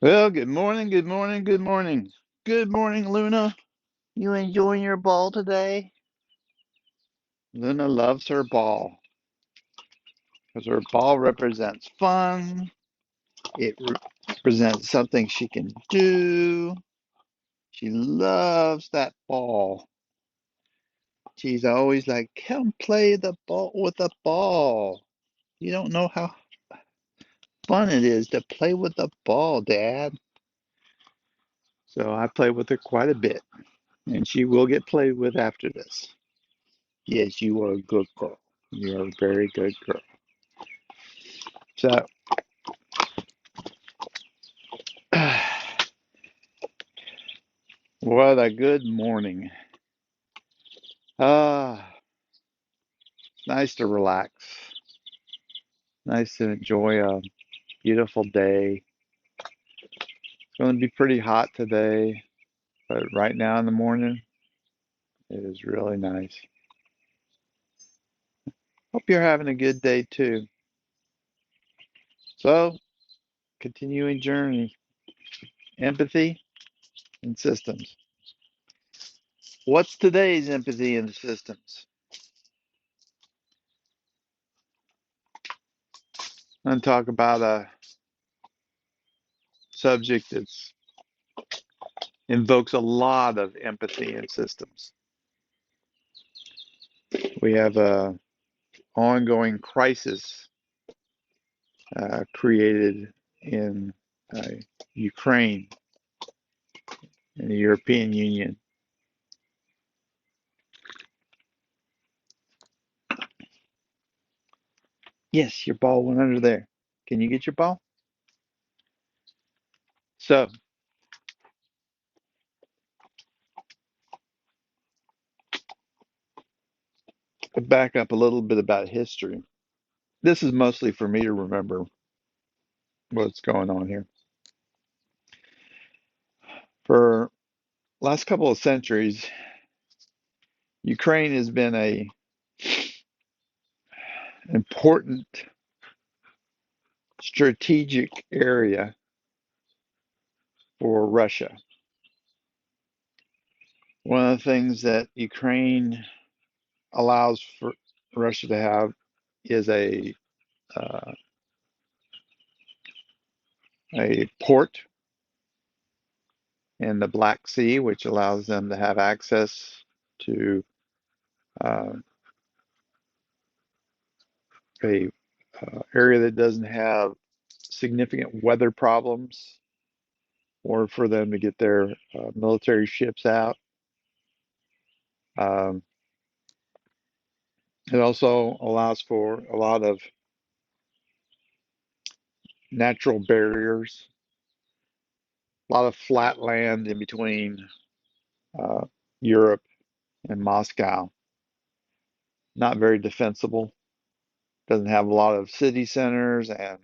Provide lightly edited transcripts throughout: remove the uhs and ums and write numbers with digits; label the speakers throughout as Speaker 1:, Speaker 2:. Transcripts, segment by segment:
Speaker 1: Well, good morning, good morning, good morning. Good morning, Luna. You enjoying your ball today? Luna loves her ball because her ball represents fun. It represents something she can do. She loves that ball. She's always like, "Come play the ball with the ball." You don't know how fun it is to play with the ball, Dad. So I play with her quite a bit, and she will get played with after this. Yes, you are a good girl. You are a very good girl. So, what a good morning. Ah, nice to relax. Nice to enjoy a beautiful day. It's going to be pretty hot today, but right now in the morning, it is really nice. Hope you're having a good day too. So, continuing journey, empathy and systems. What's today's empathy and systems? I'm going to talk about a subject that invokes a lot of empathy and systems. We have a ongoing crisis created in uh, Ukraine and the European Union. Yes, your ball went under there. Can you get your ball? So, back up a little bit about history. This is mostly for me to remember what's going on here. For last couple of centuries, Ukraine has been a important strategic area for Russia. One of the things that Ukraine allows for Russia to have is uh, a port in the Black Sea, which allows them to have access to uh, a area that doesn't have significant weather problems, or for them to get their military ships out. Um, it also allows for a lot of natural barriers, a lot of flat land in between uh, Europe and Moscow. Not very defensible. Doesn't have a lot of city centers and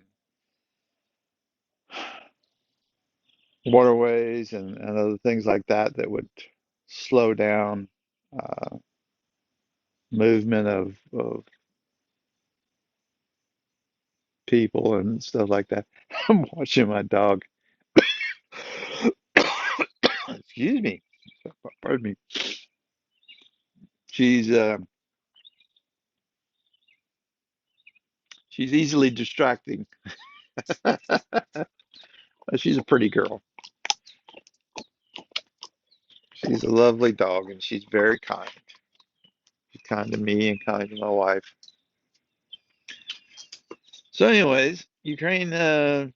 Speaker 1: waterways and other things like that that would slow down uh, movement of people and stuff like that. I'm watching my dog. Excuse me. Pardon me. She's uh, she's easily distracting. She's a pretty girl. She's a lovely dog, and she's very kind. She's kind to me and kind to my wife. So, anyways, Ukraine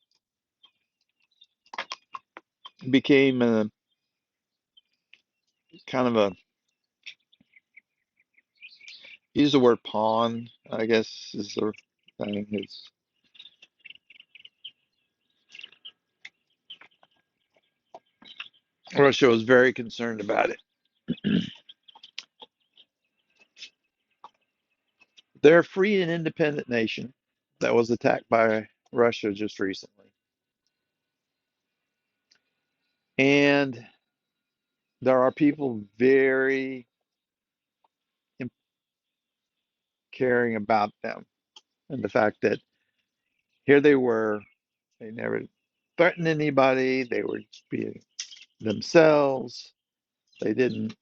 Speaker 1: became a kind of a use the word pawn, I guess is the thing. Is Russia was very concerned about it. They're a free and independent nation that was attacked by Russia just recently. And there are people very caring about them and the fact that here they were, they never threaten anybody. They were being themselves. They didn't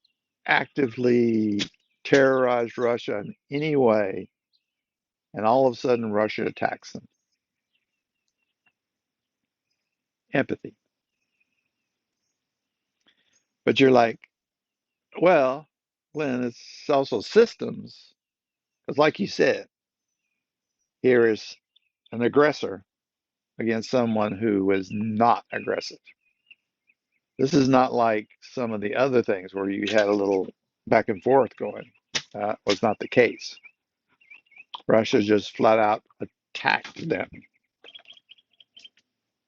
Speaker 1: actively terrorize Russia in any way. And all of a sudden, Russia attacks them. Empathy. But you're like, well, Glenn, it's also systems. Because, like you said, here is an aggressor against someone who was not aggressive. This is not like some of the other things where you had a little back and forth going. Was not the case. Russia just flat out attacked them.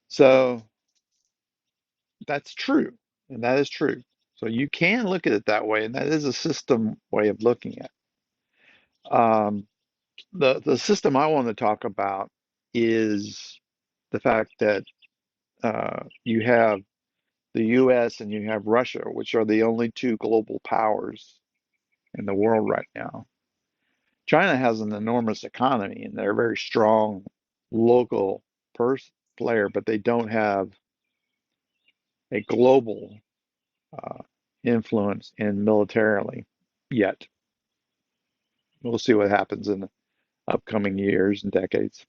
Speaker 1: So that's true, and that is true. So you can look at it that way, and that is a system way of looking at it. The system I want to talk about is the fact that you have the U.S. and you have Russia, which are the only two global powers in the world right now. China has an enormous economy, and they're a very strong local player, but they don't have a global uh, influence in militarily yet. We'll see what happens in the upcoming years and decades.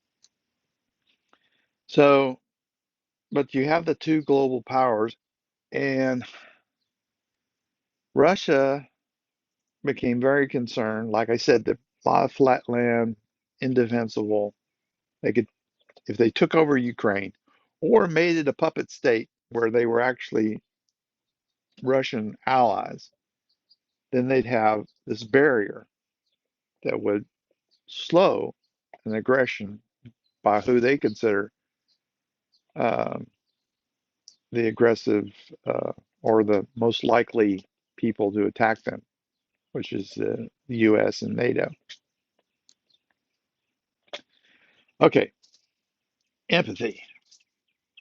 Speaker 1: So, but you have the two global powers, and Russia became very concerned. Like I said, a lot of flat land, indefensible. They could, if they took over Ukraine or made it a puppet state where they were actually Russian allies, then they'd have this barrier that would slow an aggression by who they consider um, the aggressive or the most likely people to attack them, which is the U.S. and NATO. Okay, empathy.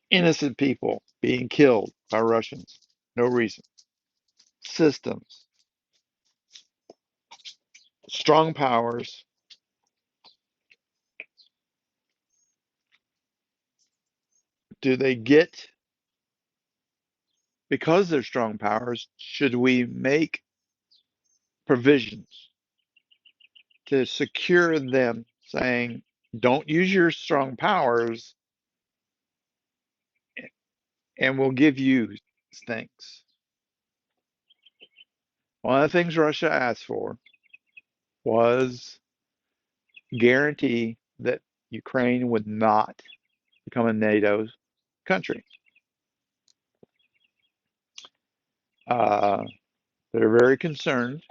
Speaker 1: Innocent people being killed by Russians, no reason. Systems, strong powers. Do they get, because they're strong powers, should we make provisions to secure them, saying, don't use your strong powers and we'll give you things? One of the things Russia asked for was guarantee that Ukraine would not become a NATO country. Uh, they're very concerned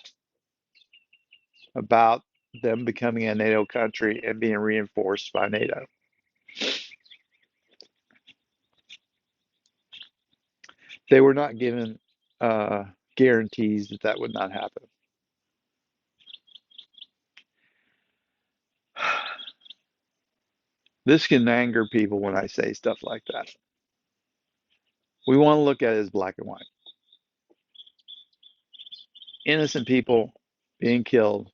Speaker 1: about them becoming a NATO country and being reinforced by NATO. They were not given guarantees that that would not happen. This can anger people when I say stuff like that. We want to look at it as black and white. Innocent people being killed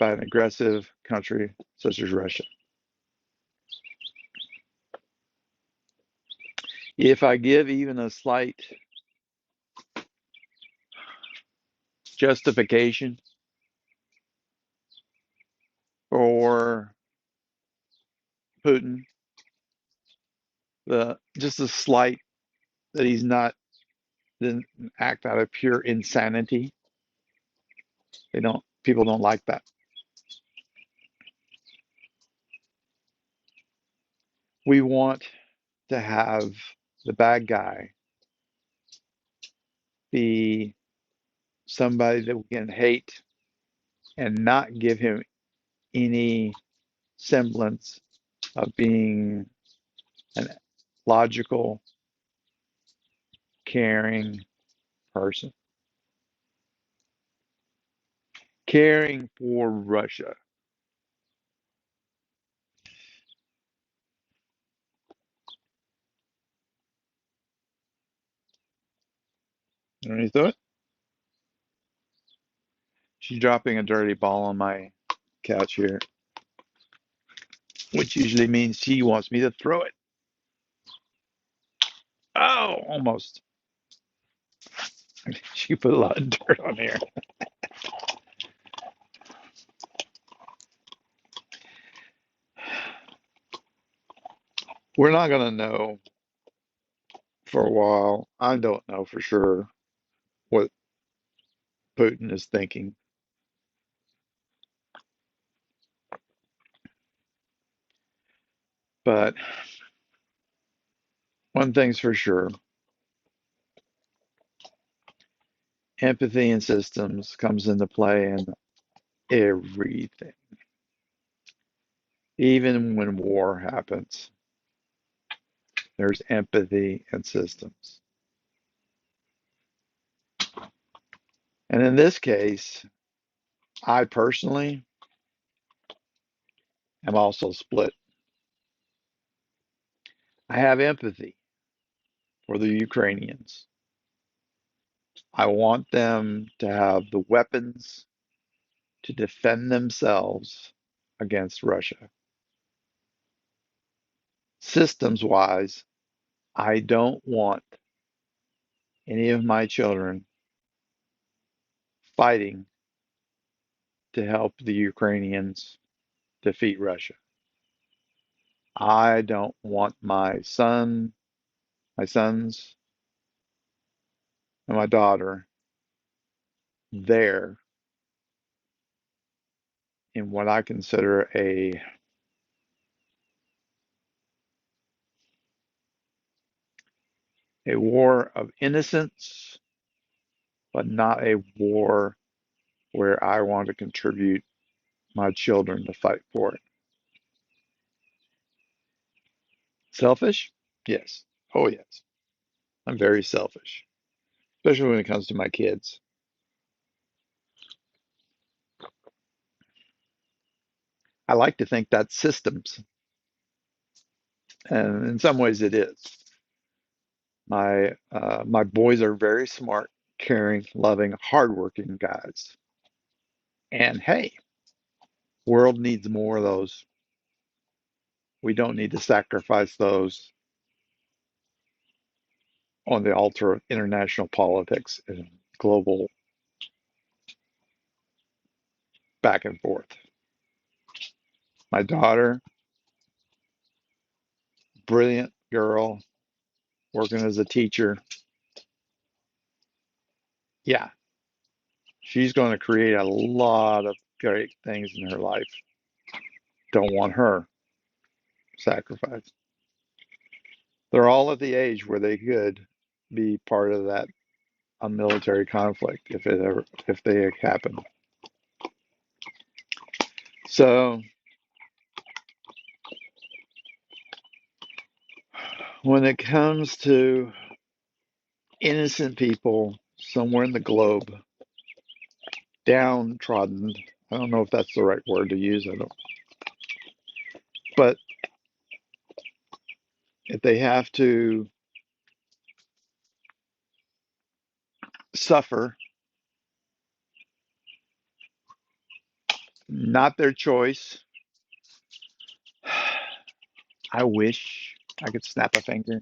Speaker 1: by an aggressive country such as Russia. If I give even a slight justification for Putin, the just a slight that he's not didn't act out of pure insanity, people don't like that. We want to have the bad guy be somebody that we can hate and not give him any semblance of being a logical, caring person, caring for Russia. Any thought? She's dropping a dirty ball on my couch here, which usually means she wants me to throw it. Oh, almost. She put a lot of dirt on here. We're not going to know for a while. I don't know for sure what Putin is thinking. But one thing's for sure, empathy and systems comes into play in everything. Even when war happens, there's empathy and systems. And in this case, I personally am also split. I have empathy for the Ukrainians. I want them to have the weapons to defend themselves against Russia. Systems wise, I don't want any of my children fighting to help the Ukrainians defeat Russia. I don't want my sons, and my daughter there in what I consider a war of innocence, but not a war where I want to contribute my children to fight for it. Selfish? Yes. Oh, yes. I'm very selfish, especially when it comes to my kids. I like to think that's systems, and in some ways it is. My boys are very smart, caring, loving, hardworking guys. And hey, world needs more of those. We don't need to sacrifice those on the altar of international politics and global back and forth. My daughter, brilliant girl, working as a teacher. Yeah, she's going to create a lot of great things in her life. Don't want her sacrificed. They're all at the age where they could be part of that a military conflict if they happen. So when it comes to innocent people somewhere in the globe, downtrodden, I don't know if that's the right word to use, I don't, but if they have to suffer, not their choice, I wish I could snap a finger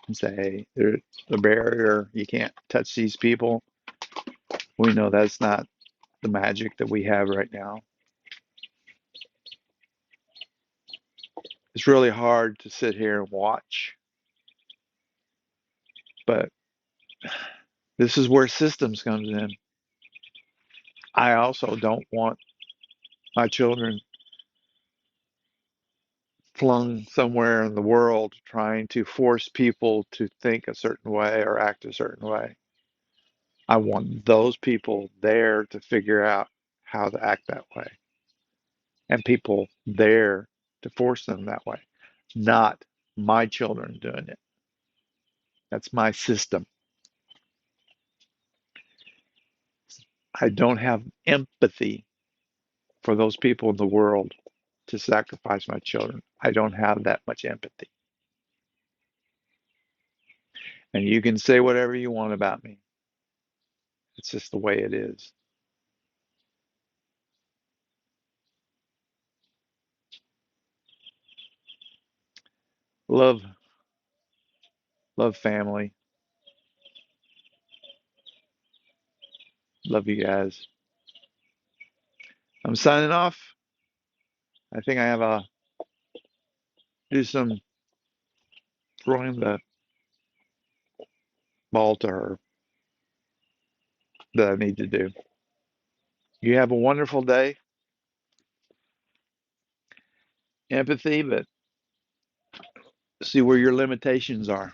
Speaker 1: and say, hey, there's the barrier, you can't touch these people. We know that's not the magic that we have right now. It's really hard to sit here and watch, but this is where systems comes in. I also don't want my children flung somewhere in the world trying to force people to think a certain way or act a certain way. I want those people there to figure out how to act that way and people there to force them that way, not my children doing it. That's my system. I don't have empathy for those people in the world to sacrifice my children. I don't have that much empathy. And you can say whatever you want about me. It's just the way it is. Love love family, love you guys. I'm signing off. I think I have a do some throwing the ball to her that I need to do. You have a wonderful day. Empathy, but see where your limitations are.